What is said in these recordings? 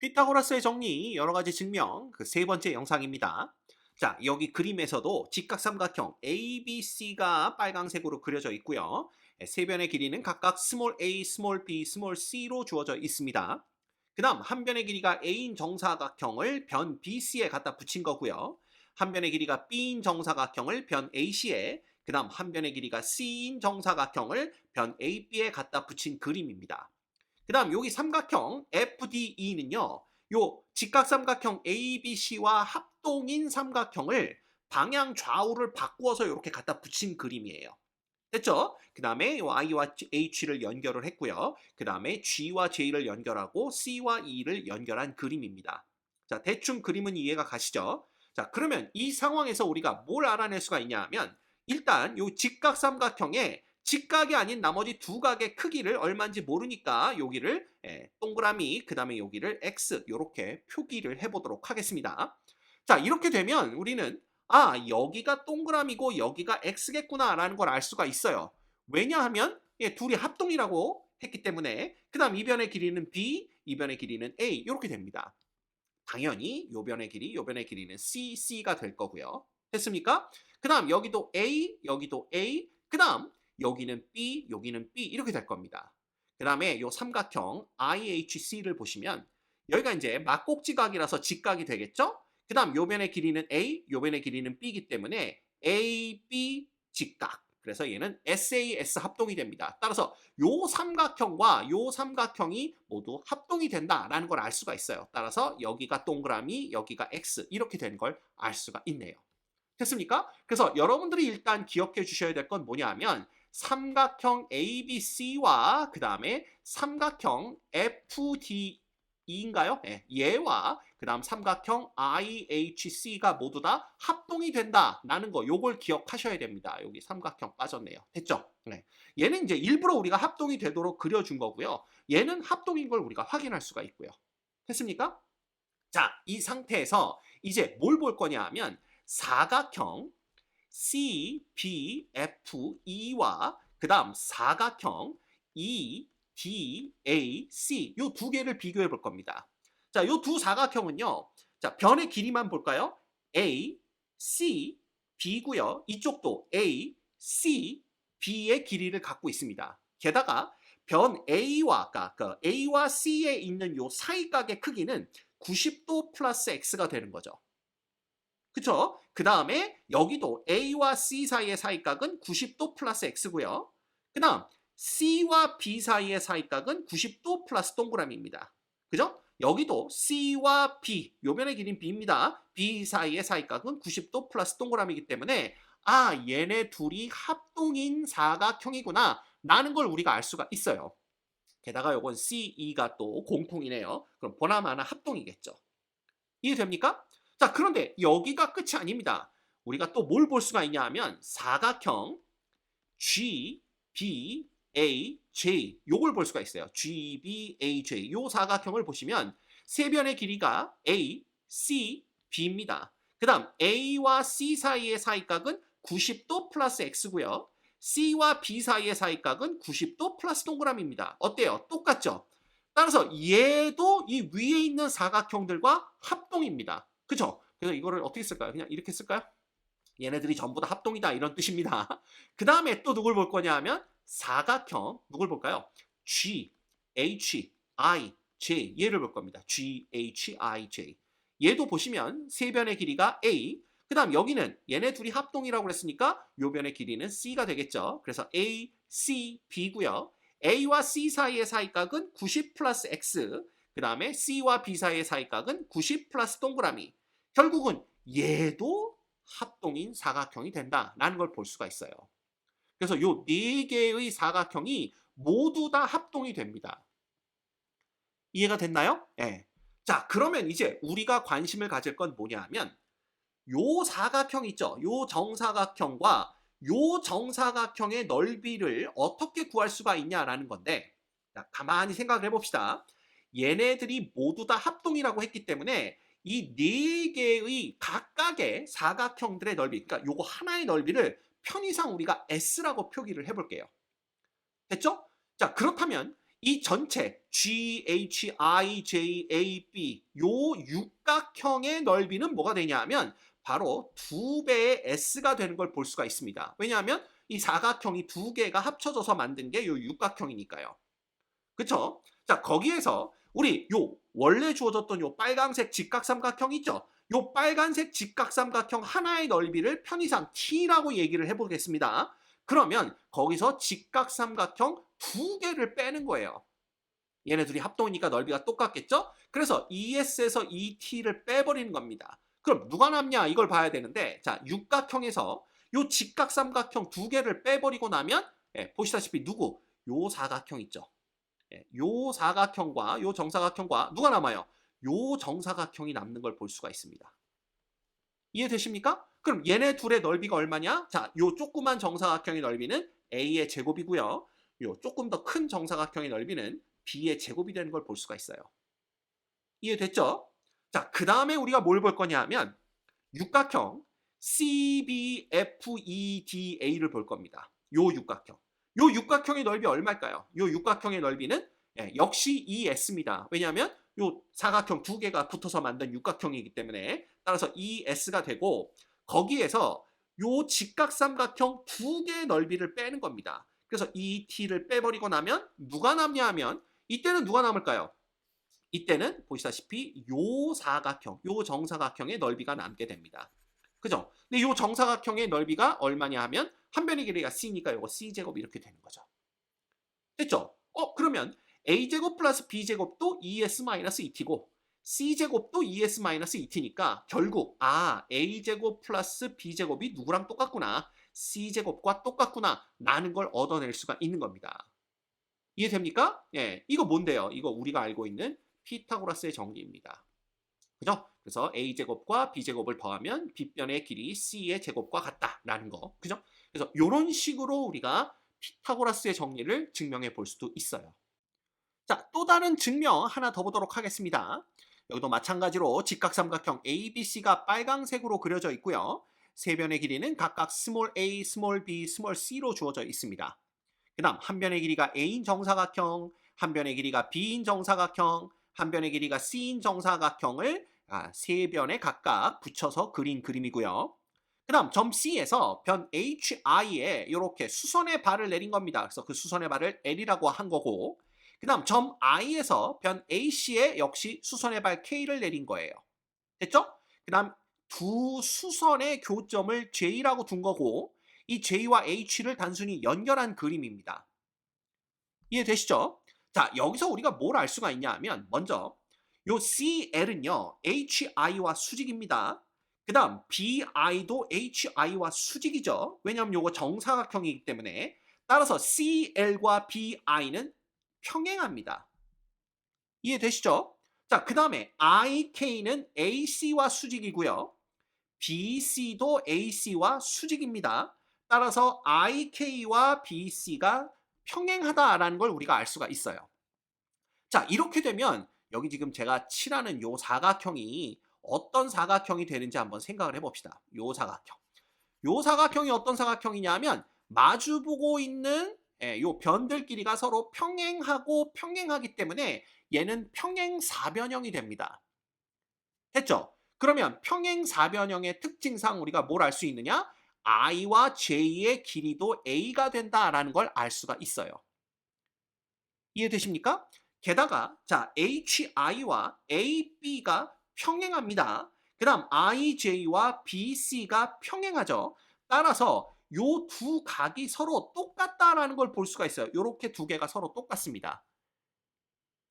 피타고라스의 정리, 여러 가지 증명, 그 세 번째 영상입니다. 자, 여기 그림에서도 직각삼각형 ABC가 빨강색으로 그려져 있고요. 세 변의 길이는 각각 스몰 a, 스몰 b, 스몰 c로 주어져 있습니다. 그 다음 한 변의 길이가 a인 정사각형을 변 BC에 갖다 붙인 거고요. 한 변의 길이가 b인 정사각형을 변 AC에, 그 다음 한 변의 길이가 C인 정사각형을 변 AB에 갖다 붙인 그림입니다. 그 다음 여기 삼각형 FDE는요. 요 직각삼각형 ABC와 합동인 삼각형을 방향 좌우를 바꾸어서 이렇게 갖다 붙인 그림이에요. 됐죠? 그 다음에 I와 H를 연결을 했고요. 그 다음에 G와 J를 연결하고 C와 E를 연결한 그림입니다. 자, 대충 그림은 이해가 가시죠? 자, 그러면 이 상황에서 우리가 뭘 알아낼 수가 있냐 하면 일단 요 직각삼각형의 직각이 아닌 나머지 두 각의 크기를 얼마인지 모르니까 여기를 동그라미, 그 다음에 여기를 X 이렇게 표기를 해보도록 하겠습니다. 자, 이렇게 되면 우리는 여기가 동그라미고 여기가 X겠구나 라는 걸 알 수가 있어요. 왜냐하면 둘이 합동이라고 했기 때문에. 그 다음 이 변의 길이는 B, 이 변의 길이는 A 이렇게 됩니다. 당연히 요 변의 길이, 요 변의 길이는 C, C가 될 거고요. 됐습니까? 그 다음 여기도 A, 여기도 A, 그 다음 여기는 B, 여기는 B 이렇게 될 겁니다. 그 다음에 요 삼각형 IHC를 보시면 여기가 이제 막곡지각이라서 직각이 되겠죠? 그 다음 요 변의 길이는 A, 요 변의 길이는 B이기 때문에 AB 직각. 그래서 얘는 SAS 합동이 됩니다. 따라서 요 삼각형과 요 삼각형이 모두 합동이 된다라는 걸 알 수가 있어요. 따라서 여기가 동그라미, 여기가 X 이렇게 된 걸 알 수가 있네요. 됐습니까? 그래서 여러분들이 일단 기억해 주셔야 될 건 뭐냐 하면 삼각형 ABC와 그 다음에 삼각형 FDE인가요? 네, 얘와 그 다음 삼각형 IHC가 모두 다 합동이 된다라는 거 요걸 기억하셔야 됩니다. 여기 삼각형 빠졌네요. 됐죠? 네. 얘는 이제 일부러 우리가 합동이 되도록 그려준 거고요. 얘는 합동인 걸 우리가 확인할 수가 있고요. 됐습니까? 자, 이 상태에서 이제 뭘 볼 거냐 하면 사각형 CBFE와 그 다음 사각형 EDAC 요 두 개를 비교해 볼 겁니다. 자, 요 두 사각형은요. 자, 변의 길이만 볼까요? A, C, B고요. 이쪽도 A, C, B의 길이를 갖고 있습니다. 게다가 변 A와 그 A와 C에 있는 요 사이각의 크기는 90도 플러스 X가 되는 거죠. 그쵸? 그 다음에 여기도 A와 C 사이의 사이각은 90도 플러스 X고요. 그 다음 C와 B 사이의 사이각은 90도 플러스 동그라미입니다. 그죠? 여기도 C와 B, 요 변의 길이는 B입니다. B 사이의 사이각은 90도 플러스 동그라미이기 때문에 얘네 둘이 합동인 사각형이구나 라는 걸 우리가 알 수가 있어요. 게다가 요건 CE가 또 공통이네요. 그럼 보나마나 합동이겠죠. 이해됩니까? 자, 그런데 여기가 끝이 아닙니다. 우리가 또 뭘 볼 수가 있냐 하면 사각형 G, B, A, J 요걸 볼 수가 있어요. G, B, A, J 요 사각형을 보시면 세 변의 길이가 A, C, B입니다. 그 다음 A와 C 사이의 사이각은 90도 플러스 X고요. C와 B 사이의 사이각은 90도 플러스 동그라미입니다. 어때요? 똑같죠? 따라서 얘도 이 위에 있는 사각형들과 합동입니다. 그죠? 그래서 이거를 어떻게 쓸까요? 그냥 이렇게 쓸까요? 얘네들이 전부 다 합동이다 이런 뜻입니다. 그 다음에 또 누굴 볼 거냐 하면 사각형 누굴 볼까요? G, H, I, J 얘를 볼 겁니다. G, H, I, J 얘도 보시면 세 변의 길이가 A 그 다음 여기는 얘네 둘이 합동이라고 그랬으니까 요 변의 길이는 C가 되겠죠. 그래서 A, C, B고요. A와 C 사이의 사이각은 90 플러스 X 그 다음에 C와 B 사이의 사이각은 90 플러스 동그라미 결국은 얘도 합동인 사각형이 된다라는 걸 볼 수가 있어요. 그래서 요 네 개의 사각형이 모두 다 합동이 됩니다. 이해가 됐나요? 네. 자, 그러면 이제 우리가 관심을 가질 건 뭐냐 하면 요 사각형 있죠? 요 정사각형과 요 정사각형의 넓이를 어떻게 구할 수가 있냐라는 건데 자, 가만히 생각을 해봅시다. 얘네들이 모두 다 합동이라고 했기 때문에 이 네 개의 각각의 사각형들의 넓이, 그러니까 요거 하나의 넓이를 편의상 우리가 S라고 표기를 해볼게요. 됐죠? 자, 그렇다면 이 전체 GHIJAB 요 육각형의 넓이는 뭐가 되냐 하면 바로 2배의 S가 되는 걸 볼 수가 있습니다. 왜냐하면 이 사각형이 두 개가 합쳐져서 만든 게 요 육각형이니까요. 그쵸? 자, 거기에서 우리 요 원래 주어졌던 요 빨간색 직각삼각형 있죠? 요 빨간색 직각삼각형 하나의 넓이를 편의상 t라고 얘기를 해보겠습니다. 그러면 거기서 직각삼각형 두 개를 빼는 거예요. 얘네 둘이 합동이니까 넓이가 똑같겠죠? 그래서 ES에서 ET를 빼버리는 겁니다. 그럼 누가 남냐 이걸 봐야 되는데, 자, 육각형에서 요 직각삼각형 두 개를 빼버리고 나면 보시다시피 누구? 요 사각형 있죠? 요 사각형과 요 정사각형과 누가 남아요? 요 정사각형이 남는 걸 볼 수가 있습니다. 이해되십니까? 그럼 얘네 둘의 넓이가 얼마냐? 자, 요 조그만 정사각형의 넓이는 A의 제곱이고요. 요 조금 더 큰 정사각형의 넓이는 B의 제곱이 되는 걸 볼 수가 있어요. 이해됐죠? 자, 그 다음에 우리가 뭘 볼 거냐 하면 육각형 CBFEDA를 볼 겁니다. 요 육각형. 요 육각형의 넓이 얼마일까요? 요 육각형의 넓이는 역시 ES입니다. 왜냐하면 요 사각형 두 개가 붙어서 만든 육각형이기 때문에 따라서 ES가 되고, 거기에서 요 직각삼각형 두 개의 넓이를 빼는 겁니다. 그래서 ET를 빼버리고 나면 누가 남냐 하면 이때는 누가 남을까요? 이때는 보시다시피 요 사각형, 요 정사각형의 넓이가 남게 됩니다. 그죠? 근데 요 정사각형의 넓이가 얼마냐 하면 한 변의 길이가 C니까 요거 C제곱 이렇게 되는 거죠. 됐죠? 그러면 A제곱 플러스 B제곱도 ES-ET고 C제곱도 ES-ET니까 결국 A제곱 플러스 B제곱이 누구랑 똑같구나, C제곱과 똑같구나 라는 걸 얻어낼 수가 있는 겁니다. 이해됩니까? 예, 이거 뭔데요? 이거 우리가 알고 있는 피타고라스의 정리입니다. 그죠? 그래서 A제곱과 B제곱을 더하면 B변의 길이 C의 제곱과 같다라는 거. 그죠? 그래서 이런 식으로 우리가 피타고라스의 정리를 증명해 볼 수도 있어요. 자, 또 다른 증명 하나 더 보도록 하겠습니다. 여기도 마찬가지로 직각삼각형 ABC가 빨강색으로 그려져 있고요. 세 변의 길이는 각각 스몰 a, 스몰 b, 스몰 c로 주어져 있습니다. 그 다음 한 변의 길이가 A인 정사각형, 한 변의 길이가 B인 정사각형, 한 변의 길이가 C인 정사각형을 세 변에 각각 붙여서 그린 그림이고요. 그 다음 점 C에서 변 HI에 이렇게 수선의 발을 내린 겁니다. 그래서 그 수선의 발을 L이라고 한 거고, 그 다음 점 I에서 변 AC에 역시 수선의 발 K를 내린 거예요. 됐죠? 그 다음 두 수선의 교점을 J라고 둔 거고, 이 J와 H를 단순히 연결한 그림입니다. 이해되시죠? 자, 여기서 우리가 뭘 알 수가 있냐 하면 먼저 요 CL은요 HI와 수직입니다. 그 다음 BI도 HI와 수직이죠. 왜냐하면 요거 정사각형이기 때문에. 따라서 CL과 BI는 평행합니다. 이해되시죠? 자, 그 다음에 IK는 AC와 수직이고요. BC도 AC와 수직입니다. 따라서 IK와 BC가 평행하다라는 걸 우리가 알 수가 있어요. 자, 이렇게 되면 여기 지금 제가 칠하는 요 사각형이 어떤 사각형이 되는지 한번 생각을 해봅시다. 요 사각형. 요 사각형이 어떤 사각형이냐면 마주보고 있는 요 변들끼리가 서로 평행하고 평행하기 때문에 얘는 평행사변형이 됩니다. 됐죠? 그러면 평행사변형의 특징상 우리가 뭘 알 수 있느냐? I와 J의 길이도 A가 된다라는 걸 알 수가 있어요. 이해되십니까? 게다가 자 HI와 AB가 평행합니다. 그 다음 IJ와 BC가 평행하죠. 따라서 요 두 각이 서로 똑같다라는 걸 볼 수가 있어요. 요렇게 두 개가 서로 똑같습니다.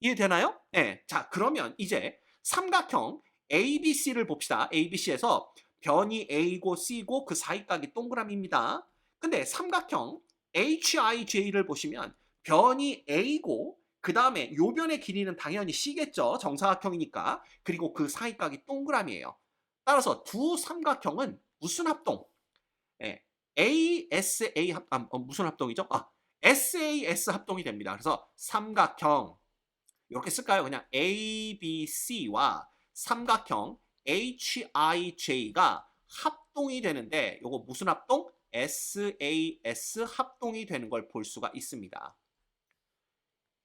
이해되나요? 네. 자, 그러면 이제 삼각형 ABC를 봅시다. ABC에서 변이 A고 C고 그 사이각이 동그라미입니다. 근데 삼각형 HIJ를 보시면 변이 A고 그 다음에 요 변의 길이는 당연히 C겠죠. 정사각형이니까. 그리고 그 사이각이 동그라미예요. 따라서 두 삼각형은 무슨 합동? 예, ASA 무슨 합동이죠? SAS 합동이 됩니다. 그래서 삼각형 이렇게 쓸까요? 그냥 ABC와 삼각형 HIJ가 합동이 되는데 요거 무슨 합동? SAS 합동이 되는 걸 볼 수가 있습니다.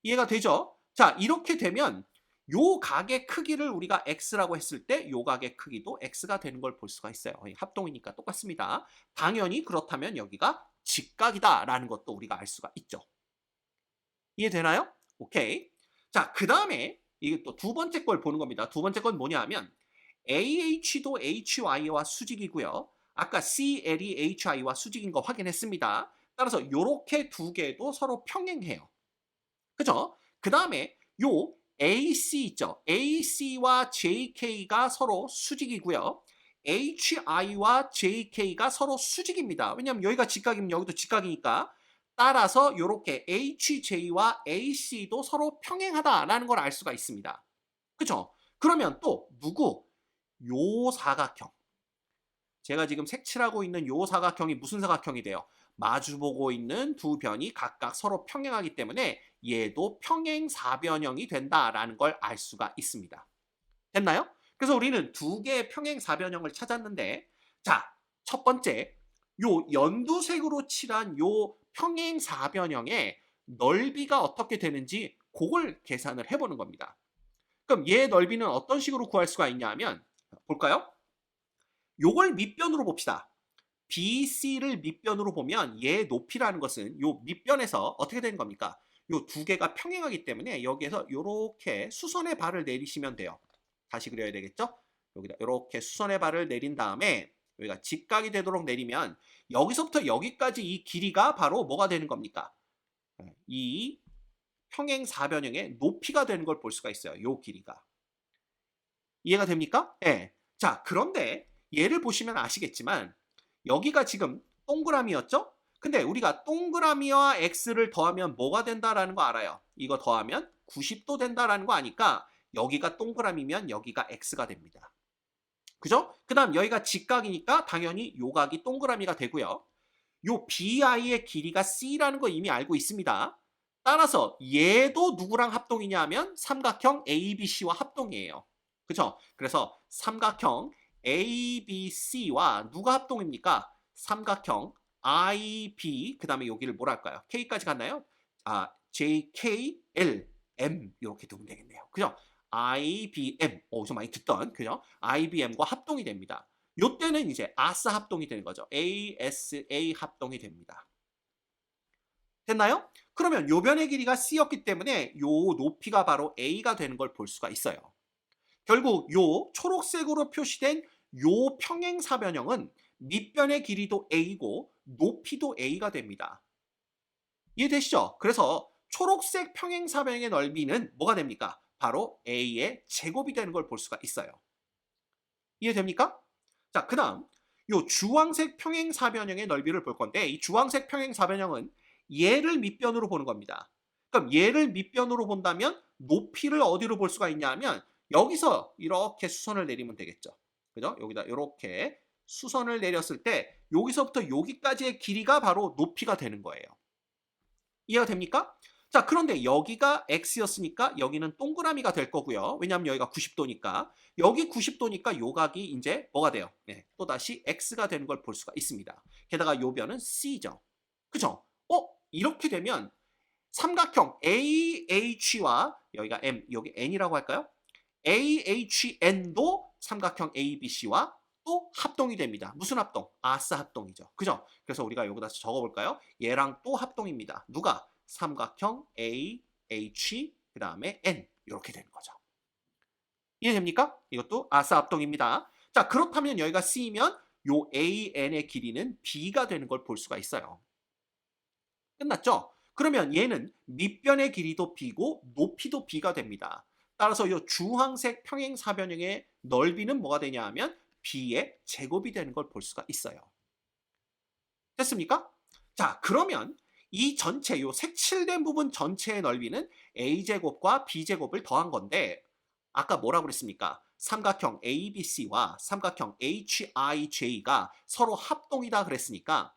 이해가 되죠? 자, 이렇게 되면 요 각의 크기를 우리가 x라고 했을 때 요 각의 크기도 x가 되는 걸 볼 수가 있어요. 합동이니까 똑같습니다. 당연히 그렇다면 여기가 직각이다라는 것도 우리가 알 수가 있죠. 이해되나요? 오케이. 자, 그 다음에 이게 또 두 번째 걸 보는 겁니다. 두 번째 건 뭐냐 하면 AH도 HY와 수직이고요. 아까 CL이 HI와 수직인 거 확인했습니다. 따라서 요렇게 두 개도 서로 평행해요. 그죠? 그 다음에 요 AC 있죠? AC와 JK가 서로 수직이고요. HI와 JK가 서로 수직입니다. 왜냐하면 여기가 직각이면 여기도 직각이니까. 따라서 이렇게 HJ와 AC도 서로 평행하다라는 걸 알 수가 있습니다. 그죠? 그러면 또 누구? 요 사각형. 제가 지금 색칠하고 있는 요 사각형이 무슨 사각형이 돼요? 마주보고 있는 두 변이 각각 서로 평행하기 때문에 얘도 평행사변형이 된다라는 걸 알 수가 있습니다. 됐나요? 그래서 우리는 두 개의 평행사변형을 찾았는데, 자, 첫 번째, 요 연두색으로 칠한 요 평행사변형의 넓이가 어떻게 되는지 그걸 계산을 해보는 겁니다. 그럼 얘 넓이는 어떤 식으로 구할 수가 있냐 하면, 볼까요? 요걸 밑변으로 봅시다. BC를 밑변으로 보면 얘 높이라는 것은 요 밑변에서 어떻게 되는 겁니까? 요 두 개가 평행하기 때문에 여기에서 요렇게 수선의 발을 내리시면 돼요. 다시 그려야 되겠죠? 여기다 요렇게 수선의 발을 내린 다음에 여기가 직각이 되도록 내리면 여기서부터 여기까지 이 길이가 바로 뭐가 되는 겁니까? 이 평행사변형의 높이가 되는 걸 볼 수가 있어요. 요 길이가. 이해가 됩니까? 네. 자, 그런데 얘를 보시면 아시겠지만 여기가 지금 동그라미였죠? 근데 우리가 동그라미와 x를 더하면 뭐가 된다라는 거 알아요. 이거 더하면 90도 된다라는 거 아니까 여기가 동그라미면 여기가 x가 됩니다. 그죠? 그 다음 여기가 직각이니까 당연히 요 각이 동그라미가 되고요. 요 BI의 길이가 C라는 거 이미 알고 있습니다. 따라서 얘도 누구랑 합동이냐 하면 삼각형 ABC와 합동이에요. 그죠? 그래서 삼각형 ABC와 누가 합동입니까? 삼각형 IB, 그 다음에 여기를 뭐라 할까요? K까지 갔나요? JKL, M 이렇게 두면 되겠네요. 그죠? IBM, 어디서 많이 듣던, 그죠? IBM과 합동이 됩니다. 요때는 이제 아사 합동이 되는 거죠. ASA 합동이 됩니다. 됐나요? 그러면 요 변의 길이가 C였기 때문에 요 높이가 바로 A가 되는 걸 볼 수가 있어요. 결국 요 초록색으로 표시된 요 평행사변형은 밑변의 길이도 A고 높이도 A가 됩니다. 이해되시죠? 그래서 초록색 평행사변형의 넓이는 뭐가 됩니까? 바로 A의 제곱이 되는 걸 볼 수가 있어요. 이해됩니까? 자, 그 다음 요 주황색 평행사변형의 넓이를 볼 건데 이 주황색 평행사변형은 얘를 밑변으로 보는 겁니다. 그럼 얘를 밑변으로 본다면 높이를 어디로 볼 수가 있냐 하면 여기서 이렇게 수선을 내리면 되겠죠. 그죠? 여기다 이렇게 수선을 내렸을 때 여기서부터 여기까지의 길이가 바로 높이가 되는 거예요. 이해가 됩니까? 자, 그런데 여기가 x였으니까 여기는 동그라미가 될 거고요. 왜냐하면 여기가 90도니까. 여기 90도니까 요 각이 이제 뭐가 돼요? 네, 또다시 x가 되는 걸 볼 수가 있습니다. 게다가 요 변은 c죠. 그죠? 이렇게 되면 삼각형 AH와 여기가 M, 여기 N이라고 할까요? AHN도 삼각형 ABC와 또 합동이 됩니다. 무슨 합동? 아사 합동이죠. 그죠? 그래서 우리가 여기다 적어볼까요? 얘랑 또 합동입니다. 누가? 삼각형 AH 그 다음에 N 이렇게 되는 거죠. 이해됩니까? 이것도 아사 합동입니다. 자, 그렇다면 여기가 C면 요 AN의 길이는 B가 되는 걸 볼 수가 있어요. 끝났죠? 그러면 얘는 밑변의 길이도 B고 높이도 B가 됩니다. 따라서 이 주황색 평행사변형의 넓이는 뭐가 되냐 하면 B의 제곱이 되는 걸 볼 수가 있어요. 됐습니까? 자, 그러면 이 전체, 요 색칠된 부분 전체의 넓이는 A제곱과 B제곱을 더한 건데 아까 뭐라고 그랬습니까? 삼각형 ABC와 삼각형 HIJ가 서로 합동이다 그랬으니까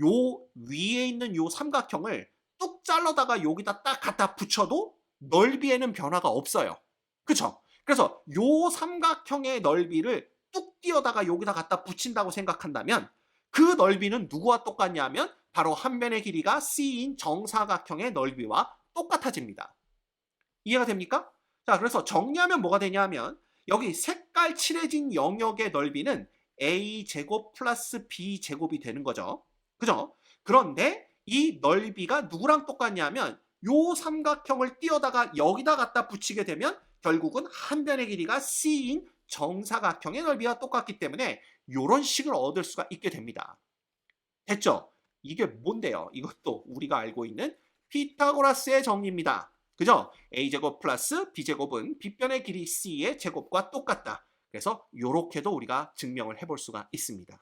요 위에 있는 요 삼각형을 뚝 잘라다가 여기다 딱 갖다 붙여도 넓이에는 변화가 없어요. 그쵸? 그래서 요 삼각형의 넓이를 뚝 띄어다가 여기다 갖다 붙인다고 생각한다면 그 넓이는 누구와 똑같냐면 바로 한 변의 길이가 C인 정사각형의 넓이와 똑같아집니다. 이해가 됩니까? 자, 그래서 정리하면 뭐가 되냐면 여기 색깔 칠해진 영역의 넓이는 a제곱 플러스 b제곱이 되는 거죠. 그죠? 그런데 이 넓이가 누구랑 똑같냐면 요 삼각형을 띄어다가 여기다 갖다 붙이게 되면 결국은 한 변의 길이가 c인 정사각형의 넓이와 똑같기 때문에 이런 식을 얻을 수가 있게 됩니다. 됐죠? 이게 뭔데요? 이것도 우리가 알고 있는 피타고라스의 정리입니다. 그죠? a제곱 플러스 b제곱은 빗변의 길이 c의 제곱과 똑같다. 그래서 이렇게도 우리가 증명을 해볼 수가 있습니다.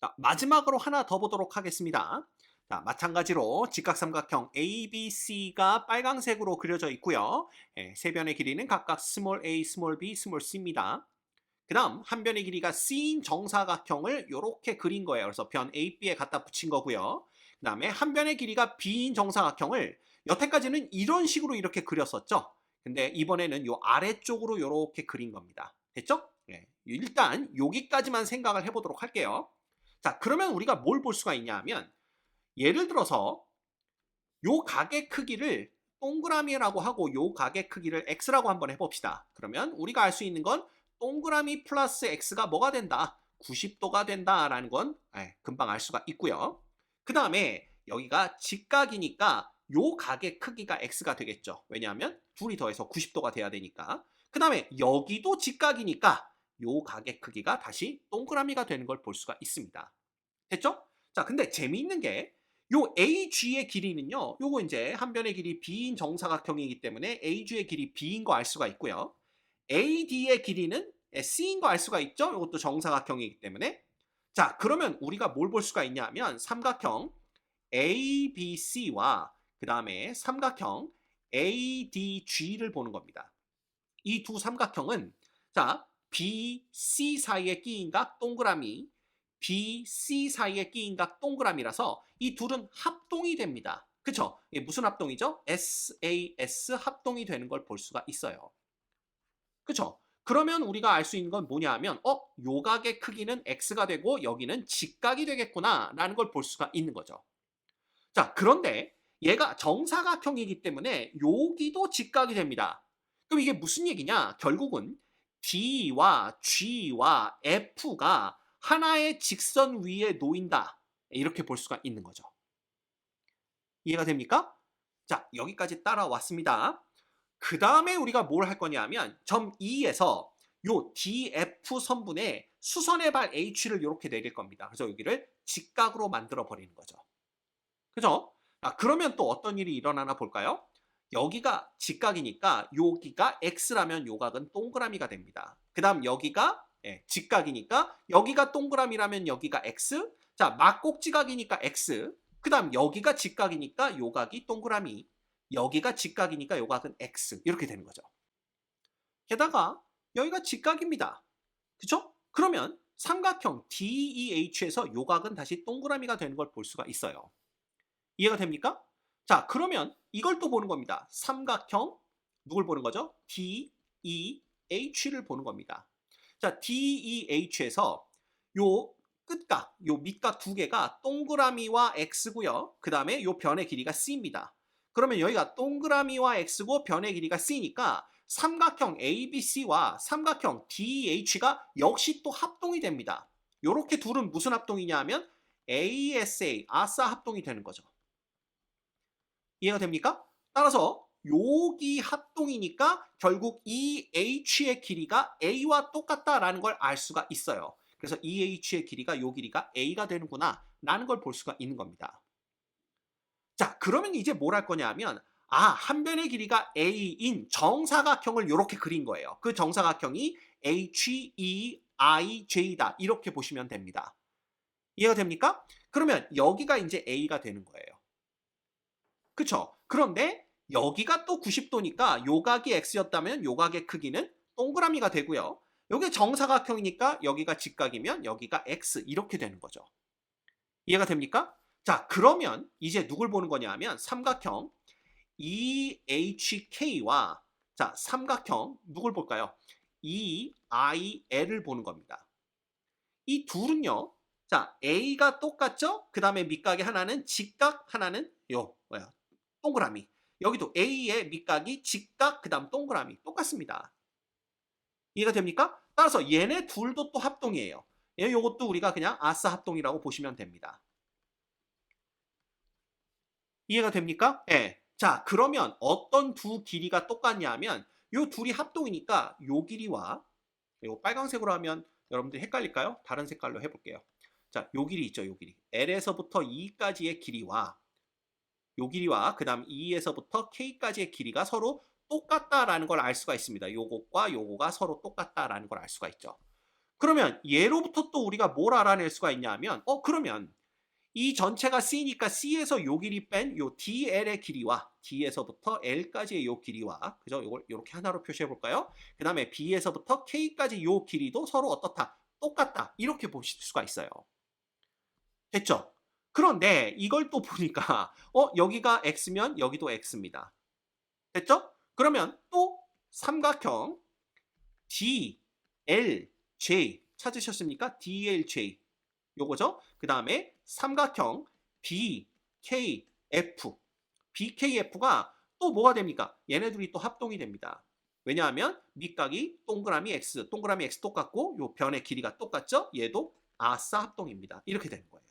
자, 마지막으로 하나 더 보도록 하겠습니다. 자, 마찬가지로 직각삼각형 ABC가 빨강색으로 그려져 있고요. 세 변의 길이는 각각 스몰 a, 스몰 b, 스몰 c입니다. 그 다음 한 변의 길이가 C인 정사각형을 이렇게 그린 거예요. 그래서 변 A, B에 갖다 붙인 거고요. 그 다음에 한 변의 길이가 B인 정사각형을 여태까지는 이런 식으로 이렇게 그렸었죠. 근데 이번에는 요 아래쪽으로 이렇게 그린 겁니다. 됐죠? 네. 일단 여기까지만 생각을 해보도록 할게요. 자, 그러면 우리가 뭘 볼 수가 있냐 하면 예를 들어서 요 각의 크기를 동그라미라고 하고 요 각의 크기를 x라고 한번 해봅시다. 그러면 우리가 알 수 있는 건 동그라미 플러스 x가 뭐가 된다? 90도가 된다라는 건 금방 알 수가 있고요. 그 다음에 여기가 직각이니까 요 각의 크기가 x가 되겠죠. 왜냐하면 둘이 더해서 90도가 돼야 되니까. 그 다음에 여기도 직각이니까 요 각의 크기가 다시 동그라미가 되는 걸 볼 수가 있습니다. 됐죠? 자, 근데 재미있는 게 요 AG의 길이는요. 요거 이제 한 변의 길이 B인 정사각형이기 때문에 AG의 길이 B인 거 알 수가 있고요. AD의 길이는 C인 거 알 수가 있죠? 이것도 정사각형이기 때문에. 자, 그러면 우리가 뭘 볼 수가 있냐면 삼각형 ABC와 그 다음에 삼각형 ADG를 보는 겁니다. 이 두 삼각형은 자, BC 사이에 끼인 각 동그라미, BC 사이에 끼인 각 동그라미라서 이 둘은 합동이 됩니다. 그쵸? 이게 무슨 합동이죠? SAS 합동이 되는 걸 볼 수가 있어요. 그쵸? 그러면 우리가 알 수 있는 건 뭐냐 하면 요 각의 크기는 X가 되고 여기는 직각이 되겠구나 라는 걸 볼 수가 있는 거죠. 자, 그런데 얘가 정사각형이기 때문에 여기도 직각이 됩니다. 그럼 이게 무슨 얘기냐? 결국은 D와 G와 F가 하나의 직선 위에 놓인다. 이렇게 볼 수가 있는 거죠. 이해가 됩니까? 자, 여기까지 따라왔습니다. 그 다음에 우리가 뭘 할 거냐 하면 점 E에서 요 DF 선분에 수선의 발 H를 이렇게 내릴 겁니다. 그래서 여기를 직각으로 만들어 버리는 거죠. 그죠? 그러면 또 어떤 일이 일어나나 볼까요? 여기가 직각이니까 여기가 X라면 요 각은 동그라미가 됩니다. 그 다음 여기가 직각이니까 여기가 동그라미라면 여기가 X. 자, 막꼭지각이니까 X. 그 다음 여기가 직각이니까 요 각이 동그라미. 여기가 직각이니까 요 각은 X. 이렇게 되는 거죠. 게다가 여기가 직각입니다. 그쵸? 그러면 삼각형 DEH에서 요 각은 다시 동그라미가 되는 걸 볼 수가 있어요. 이해가 됩니까? 자, 그러면 이걸 또 보는 겁니다. 삼각형 누굴 보는 거죠? DEH를 보는 겁니다. 자, DEH에서 요 끝각, 요 밑각 두 개가 동그라미와 X고요. 그 다음에 요 변의 길이가 C입니다. 그러면 여기가 동그라미와 X고 변의 길이가 C니까 삼각형 ABC와 삼각형 DEH가 역시 또 합동이 됩니다. 요렇게 둘은 무슨 합동이냐 하면 ASA, 아싸 합동이 되는 거죠. 이해가 됩니까? 따라서 여기 합동이니까 결국 이 H의 길이가 A와 똑같다라는 걸 알 수가 있어요. 그래서 이 H의 길이가 요 길이가 A가 되는구나 라는 걸 볼 수가 있는 겁니다. 자, 그러면 이제 뭘 할 거냐 하면 한 변의 길이가 A인 정사각형을 이렇게 그린 거예요. 그 정사각형이 HEIJ다 이렇게 보시면 됩니다. 이해가 됩니까? 그러면 여기가 이제 A가 되는 거예요. 그쵸? 그런데 여기가 또 90도니까 요각이 X였다면 요각의 크기는 동그라미가 되고요. 여기 정사각형이니까 여기가 직각이면 여기가 X 이렇게 되는 거죠. 이해가 됩니까? 자, 그러면 이제 누굴 보는 거냐 하면 삼각형 EHK와 자, 삼각형 누굴 볼까요? EIL을 보는 겁니다. 이 둘은요. 자, A가 똑같죠? 그 다음에 밑각의 하나는 직각, 하나는 동그라미. 여기도 A의 밑각이 직각 그다음 동그라미 똑같습니다. 이해가 됩니까? 따라서 얘네 둘도 또 합동이에요. 요것도 우리가 그냥 아싸 합동이라고 보시면 됩니다. 이해가 됩니까? 예. 자, 그러면 어떤 두 길이가 똑같냐 하면 요 둘이 합동이니까 요 길이와 요 빨간색으로 하면 여러분들 헷갈릴까요? 다른 색깔로 해볼게요. 자, 요 길이 있죠, 요 길이. L에서부터 E까지의 길이와 요 길이와 그 다음 E에서부터 K까지의 길이가 서로 똑같다라는 걸 알 수가 있습니다. 요것과 요거가 서로 똑같다라는 걸 알 수가 있죠. 그러면 얘로부터 또 우리가 뭘 알아낼 수가 있냐 하면 그러면 이 전체가 C니까 C에서 요 길이 뺀 요 DL의 길이와 D에서부터 L까지의 요 길이와 그죠? 요걸 이렇게 하나로 표시해 볼까요? 그 다음에 B에서부터 K까지 요 길이도 서로 어떻다? 똑같다. 이렇게 보실 수가 있어요. 됐죠? 그런데 이걸 또 보니까 여기가 X면 여기도 X입니다. 됐죠? 그러면 또 삼각형 DLJ 찾으셨습니까? DLJ 요거죠. 그 다음에 삼각형 BKF BKF가 또 뭐가 됩니까? 얘네들이 또 합동이 됩니다. 왜냐하면 밑각이 동그라미 X 동그라미 X 똑같고 요 변의 길이가 똑같죠? 얘도 아싸 합동입니다. 이렇게 되는 거예요.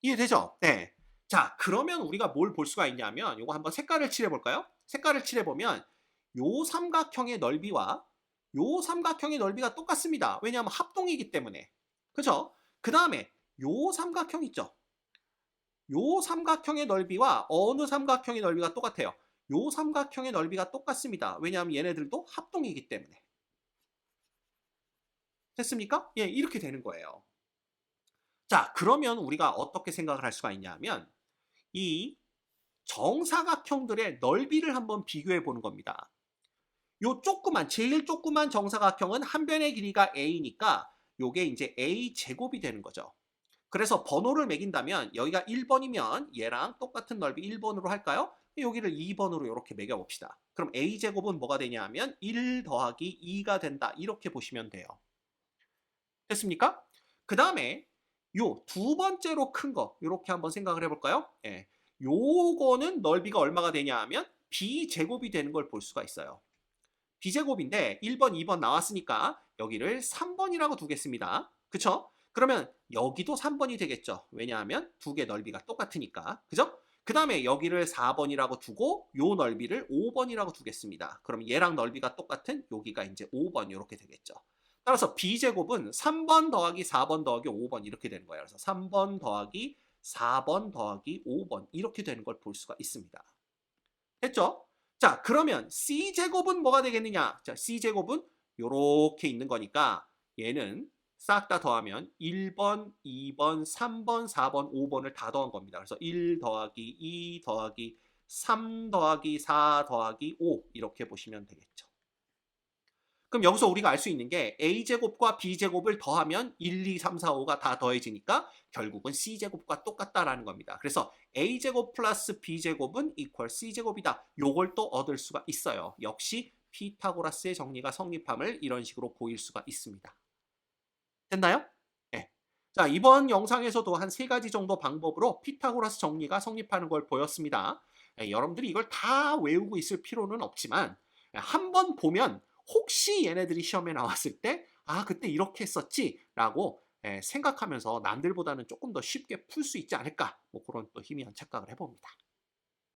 이해되죠? 네. 자, 그러면 우리가 뭘 볼 수가 있냐면 요거 한번 색깔을 칠해 볼까요? 색깔을 칠해 보면 요 삼각형의 넓이와 요 삼각형의 넓이가 똑같습니다. 왜냐하면 합동이기 때문에. 그죠? 그 다음에 요 삼각형 있죠? 요 삼각형의 넓이와 어느 삼각형의 넓이가 똑같아요? 요 삼각형의 넓이가 똑같습니다. 왜냐하면 얘네들도 합동이기 때문에. 됐습니까? 예, 이렇게 되는 거예요. 자, 그러면 우리가 어떻게 생각을 할 수가 있냐면 이 정사각형들의 넓이를 한번 비교해 보는 겁니다. 요 조그만 제일 조그만 정사각형은 한 변의 길이가 a니까 요게 이제 a 제곱이 되는 거죠. 그래서 번호를 매긴다면 여기가 1번이면 얘랑 똑같은 넓이 1번으로 할까요? 여기를 2번으로 이렇게 매겨 봅시다. 그럼 a 제곱은 뭐가 되냐 하면 1 더하기 2가 된다. 이렇게 보시면 돼요. 됐습니까? 그 다음에 요 두 번째로 큰 거 이렇게 한번 생각을 해볼까요? 예. 요거는 넓이가 얼마가 되냐 하면 b제곱이 되는 걸 볼 수가 있어요. b제곱인데 1번, 2번 나왔으니까 여기를 3번이라고 두겠습니다. 그쵸? 그러면 여기도 3번이 되겠죠. 왜냐하면 두 개 넓이가 똑같으니까. 그죠? 그 다음에 여기를 4번이라고 두고 요 넓이를 5번이라고 두겠습니다. 그럼 얘랑 넓이가 똑같은 여기가 이제 5번 이렇게 되겠죠. 따라서 b제곱은 3번 더하기 4번 더하기 5번 이렇게 되는 거예요. 그래서 3번 더하기 4번 더하기 5번 이렇게 되는 걸 볼 수가 있습니다. 됐죠? 자, 그러면 C제곱은 뭐가 되겠느냐? 자, C제곱은 요렇게 있는 거니까 얘는 싹 다 더하면 1번, 2번, 3번, 4번, 5번을 다 더한 겁니다. 그래서 1 더하기 2 더하기 3 더하기 4 더하기 5 이렇게 보시면 되겠죠. 그럼 여기서 우리가 알 수 있는 게 A제곱과 B제곱을 더하면 1, 2, 3, 4, 5가 다 더해지니까 결국은 C제곱과 똑같다라는 겁니다. 그래서 A제곱 플러스 B제곱은 이퀄 C제곱이다. 요걸 또 얻을 수가 있어요. 역시 피타고라스의 정리가 성립함을 이런 식으로 보일 수가 있습니다. 됐나요? 네. 자, 이번 영상에서도 한 3가지 정도 방법으로 피타고라스 정리가 성립하는 걸 보였습니다. 여러분들이 이걸 다 외우고 있을 필요는 없지만 한번 보면 혹시 얘네들이 시험에 나왔을 때 그때 이렇게 했었지 라고 생각하면서 남들보다는 조금 더 쉽게 풀 수 있지 않을까 뭐 그런 또 희미한 착각을 해봅니다.